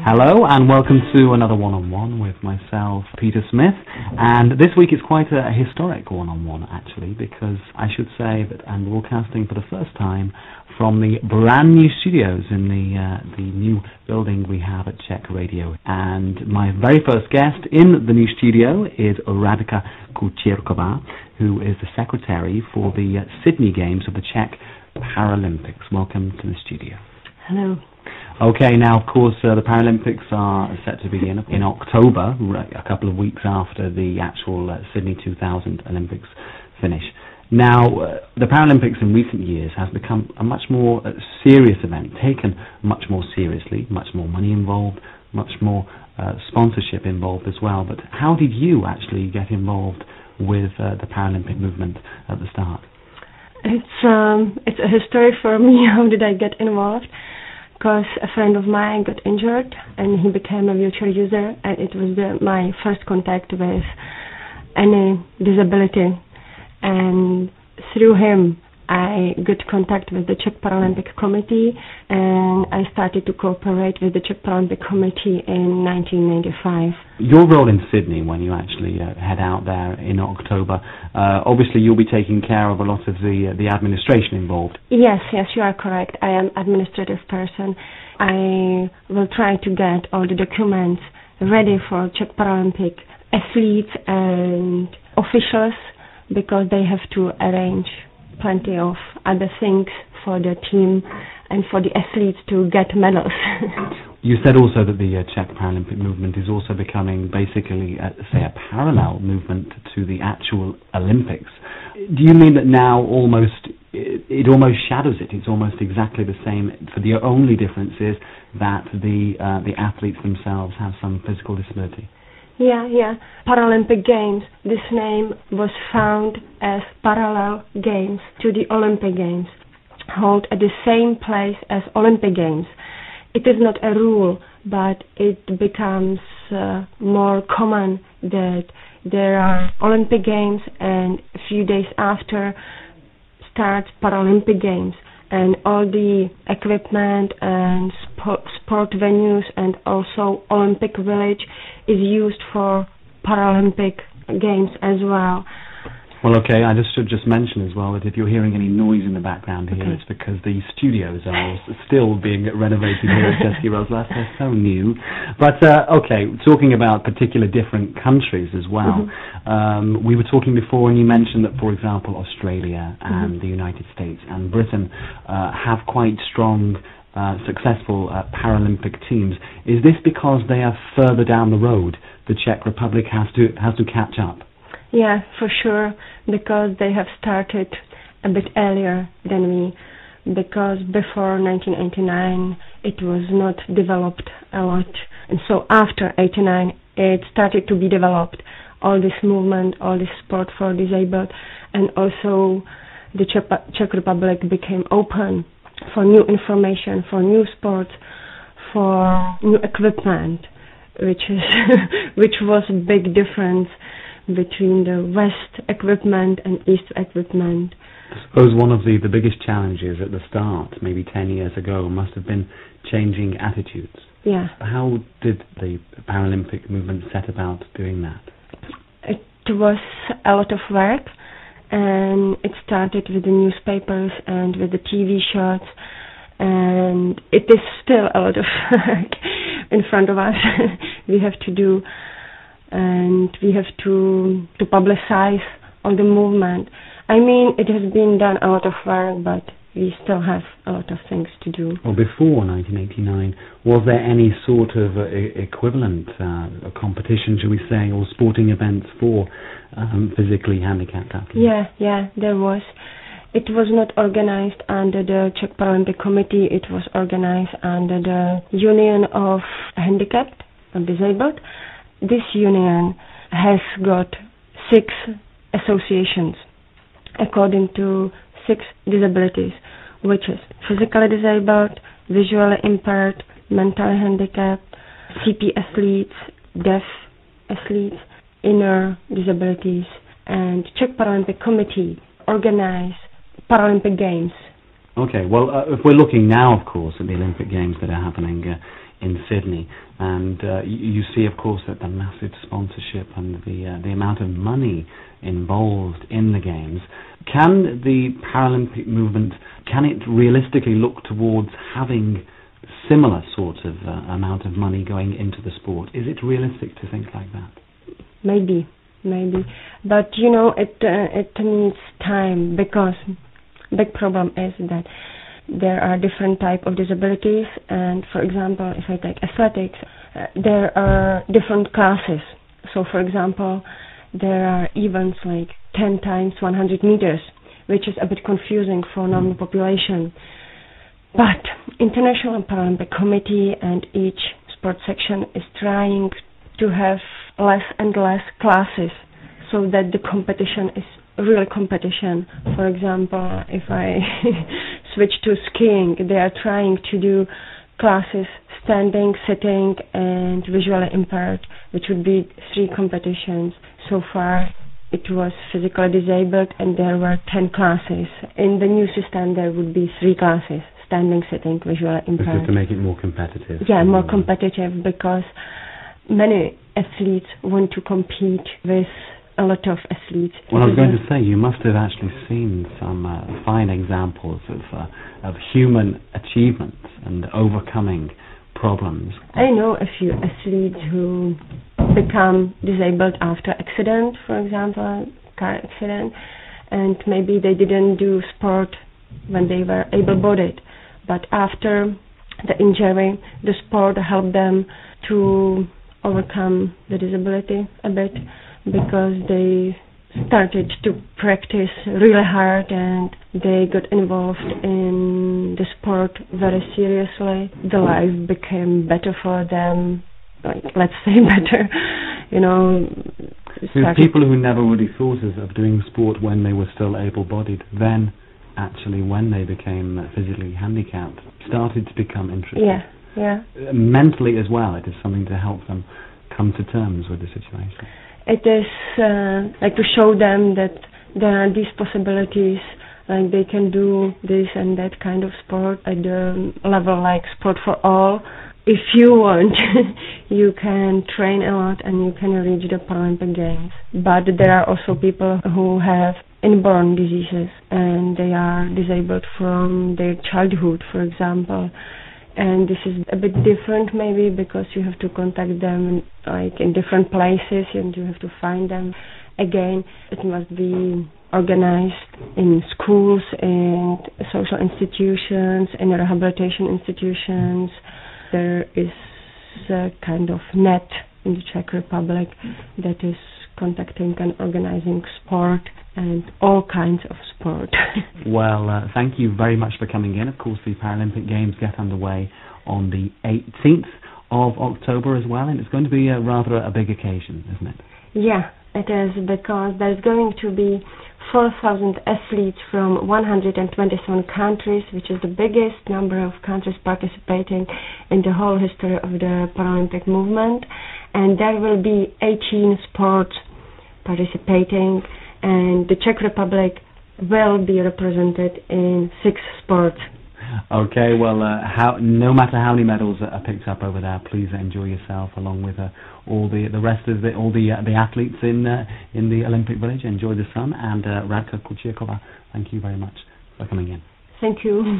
Hello and welcome to another one-on-one with myself, Peter Smith, and this week is quite a historic one-on-one actually, because I should say that I'm broadcasting for the first time from the brand new studios in the new building we have at Czech Radio, and my very first guest in the new studio is Radka Kucirkova, who is the secretary for the Sydney Games of the Czech Paralympics. Welcome to the studio. Hello. Okay, now of course the Paralympics are set to begin in October, a couple of weeks after the actual Sydney 2000 Olympics finish. Now, the Paralympics in recent years has become a much more serious event, taken much more seriously, much more money involved, much more sponsorship involved as well. But how did you actually get involved with the Paralympic movement at the start? It's a history for me. How did I get involved? Because a friend of mine got injured and he became a wheelchair user, and it was my first contact with any disability, and through him I got contact with the Czech Paralympic Committee, and I started to cooperate with the Czech Paralympic Committee in 1995. Your role in Sydney, when you actually head out there in October, obviously you'll be taking care of a lot of the administration involved. Yes, you are correct. I am administrative person. I will try to get all the documents ready for Czech Paralympic athletes and officials, because they have to arrange plenty of other things for the team and for the athletes to get medals. You said also that the Czech Paralympic movement is also becoming basically, say, a parallel movement to the actual Olympics. Do you mean that now it almost shadows it? It's almost exactly the same, for the only difference is that the athletes themselves have some physical disability? Yeah. Paralympic Games. This name was found as parallel games to the Olympic Games, held at the same place as Olympic Games. It is not a rule, but it becomes more common that there are Olympic Games and a few days after starts Paralympic Games, and all the equipment and sport venues and also Olympic Village is used for Paralympic Games as well. Well, okay, I should just mention as well that if you're hearing any noise in the background here, it's because the studios are still being renovated here at Český rozhlas. They're so new. But, okay, talking about particular different countries as well, we were talking before and you mentioned that, for example, Australia and the United States and Britain have quite strong successful Paralympic teams. Is this because they are further down the road? The Czech Republic has to catch up? Yeah, for sure, because they have started a bit earlier than we, because before 1989 it was not developed a lot, and so after 89 it started to be developed, all this movement, all this sport for disabled, and also the Czech Republic became open for new information, for new sports, for new equipment, which was a big difference between the West equipment and East equipment. I suppose one of the biggest challenges at the start, maybe 10 years ago, must have been changing attitudes. Yeah. How did the Paralympic movement set about doing that? It was a lot of work, and it started with the newspapers and with the TV shots, and it is still a lot of work in front of us. We have to do, and we have to publicize all the movement. I mean, it has been done a lot of work, but we still have a lot of things to do. Well, before 1989, was there any sort of equivalent a competition, shall we say, or sporting events for physically handicapped athletes? Yeah, there was. It was not organized under the Czech Paralympic Committee. It was organized under the Union of Handicapped or Disabled. This union has got 6 associations according to 6 disabilities, which is physically disabled, visually impaired, mentally handicapped, CP athletes, deaf athletes, inner disabilities, and Czech Paralympic Committee organize Paralympic Games. Okay, well, if we're looking now, of course, at the Olympic Games that are happening in Sydney. And you see, of course, that the massive sponsorship and the amount of money involved in the Games. Can the Paralympic movement, can it realistically look towards having similar sort of amount of money going into the sport? Is it realistic to think like that? Maybe. But, it needs time, because big problem is that there are different type of disabilities, and for example, if I take athletics, there are different classes. So for example, there are events like 10 times 100 meters, which is a bit confusing for normal population. But International Paralympic Committee and each sport section is trying to have less and less classes, so that the competition is real competition. For example, if I switch to skiing, they are trying to do classes standing, sitting, and visually impaired, which would be 3 competitions. So far it was physically disabled, and there were 10 classes. In the new system there would be 3 classes: standing, sitting, visually impaired. This is to make it more competitive. Yeah, more competitive, because many athletes want to compete with a lot of athletes. Well, I was going to say, you must have actually seen some fine examples of human achievements and overcoming problems. I know a few athletes who become disabled after accident, for example, car accident, and maybe they didn't do sport when they were able-bodied, but after the injury, the sport helped them to overcome the disability a bit, because they started to practice really hard and they got involved in the sport very seriously. The life became better for them, like, let's say better, There's people who never really thought of doing sport when they were still able-bodied, then actually when they became physically handicapped, started to become interested. Yeah. Mentally as well, it is something to help them come to terms with the situation. It is like to show them that there are these possibilities, like they can do this and that kind of sport at the level like sport for all. If you want, you can train a lot and you can reach the Paralympic Games. But there are also people who have inborn diseases and they are disabled from their childhood, for example. And this is a bit different maybe, because you have to contact them like in different places and you have to find them. Again, it must be organized in schools and social institutions and rehabilitation institutions. There is a kind of net in the Czech Republic that is contacting and organizing sport and all kinds of sport. Well, thank you very much for coming in. Of course, the Paralympic Games get underway on the 18th of October as well, and it's going to be rather a big occasion, isn't it? Yeah, it is, because there's going to be 4,000 athletes from 127 countries, which is the biggest number of countries participating in the whole history of the Paralympic movement. And there will be 18 sports participating, and the Czech Republic will be represented in 6 sports. Okay, well, no matter how many medals are picked up over there, please enjoy yourself along with all the rest of the athletes in the Olympic Village. Enjoy the sun, and Radka Kucirkova, thank you very much for coming in. Thank you.